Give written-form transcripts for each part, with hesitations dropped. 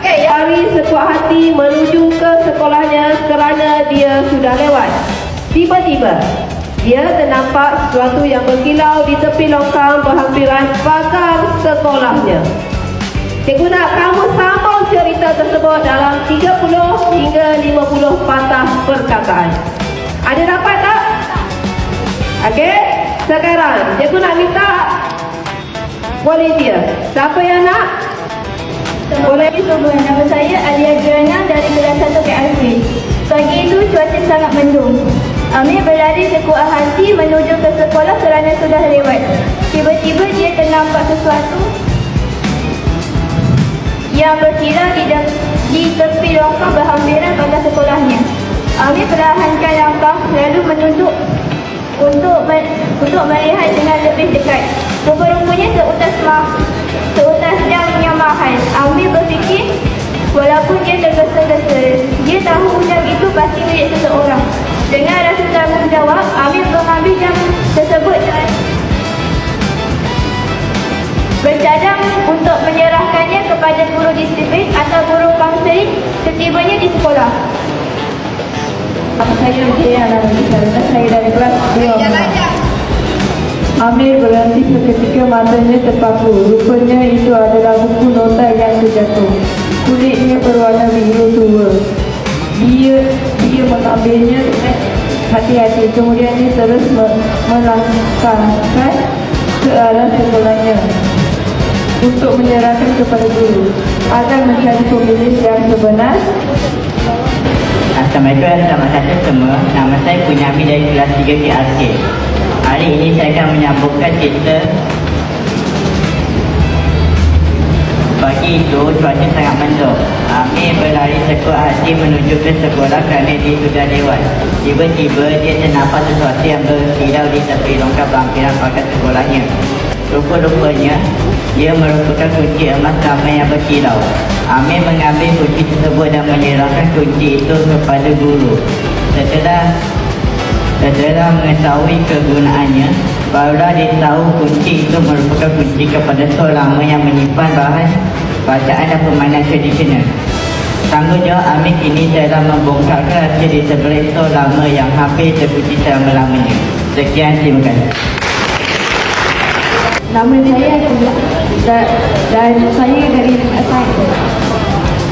lari sekuat hati menuju ke sekolahnya kerana dia sudah lewat. Tiba-tiba, dia ternampak sesuatu yang berkilau di tepi longkang berhampiran pagar sekolahnya. Cikgu nak kamu sambung cerita tersebut dalam 30 hingga 50 patah perkataan. Ada dapat tak? Okey, sekarang cikgu nak minta volunteer. Siapa yang nak? Boleh semua. Nama saya Alia Adriana dari kelas 1 KRC. Pagi itu cuaca sangat mendung. Amir berlari sekuat hati menuju ke sekolah kerana sudah lewat. Tiba-tiba dia ternampak sesuatu yang berkilau di tepi longkang berhampiran pada sekolahnya. Amir perlahankan langkah lalu menunduk untuk melihat dengan lebih dekat. Rupa-rupanya seutas jam yang mahal. Amir berfikir, walaupun dia tergesa-gesa, dia tahu jam itu pasti milik seseorang. Dengan rasa tanggungjawab, Amir mengambil jam tersebut dan bercadang untuk menyerahkannya kepada guru disiplin atau guru kaunseling setibanya di sekolah. Saya saya dari kelas 2. Amir berhenti seketika, matanya terpaku. Rupanya itu adalah buku nota yang terjatuh. Kulitnya berwarna biru tua. Dia mengambilnya dengan hati-hati. Kemudian dia terus melangkahkan ke arah sekolahnya untuk menyerahkan kepada guru agar mencari pemilik yang sebenar. Assalamualaikum, selamat datang semua. Nama saya Punyami dari kelas 3 KRC. Hari ini saya akan menyambungkan cerita. Pagi itu cuaca sangat mendung. Amir berlari sekuat hati menuju ke sekolah kerana dia sudah lewat. Tiba-tiba dia ternampak sesuatu yang berkilau di tepi longkang berhampiran pagar sekolahnya. Rupa-rupanya ia merupakan kunci emas lama yang berkilau. Amir mengambil kunci tersebut dan menyerahkan kunci itu kepada guru. Setelah mengetahui kegunaannya, barulah dia tahu kunci itu merupakan kunci kepada store lama yang menyimpan bahan bacaan dan permainan tradisional. Tanggungjawab Amir kini telah membongkarkan rahsia di sebelah store lama yang hampir terkunci selama-lamanya. Sekian, terima kasih. Nama saya dan saya dari Asai.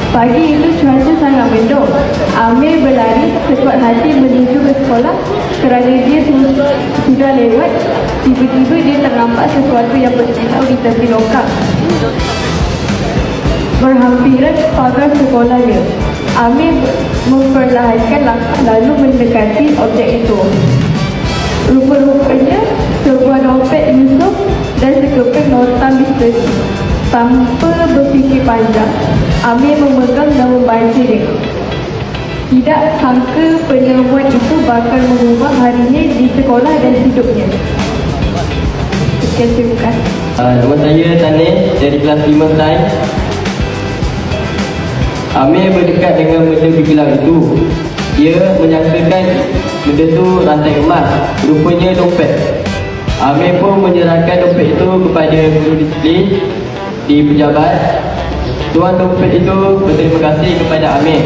Pagi itu cuaca sangat mendung. Amir berlari sekuat hati menuju ke sekolah kerana dia sudah lewat. Tiba-tiba dia ternampak sesuatu yang berkilau di tepi longkang berhampiran pagar sekolahnya. Amir memperlahankan langkah lalu mendekati objek itu. Rupa-rupanya sebuah dompet Yusuf dan sekeping nota misteri. Tanpa berfikir panjang, Amir memegang dan membacanya. Tidak sangka penemuan itu bakal mengubah harinya di sekolah dan hidupnya. Sekian, terima kasih. Nama saya Tanis dari kelas 5 Sains. Amir berdekat dengan benda berkilau itu. Dia menyangkakan benda itu rantai emas, rupanya dompet. Amir pun menyerahkan dompet itu kepada guru disiplin di pejabat. Tuan dompet itu berterima kasih kepada Amir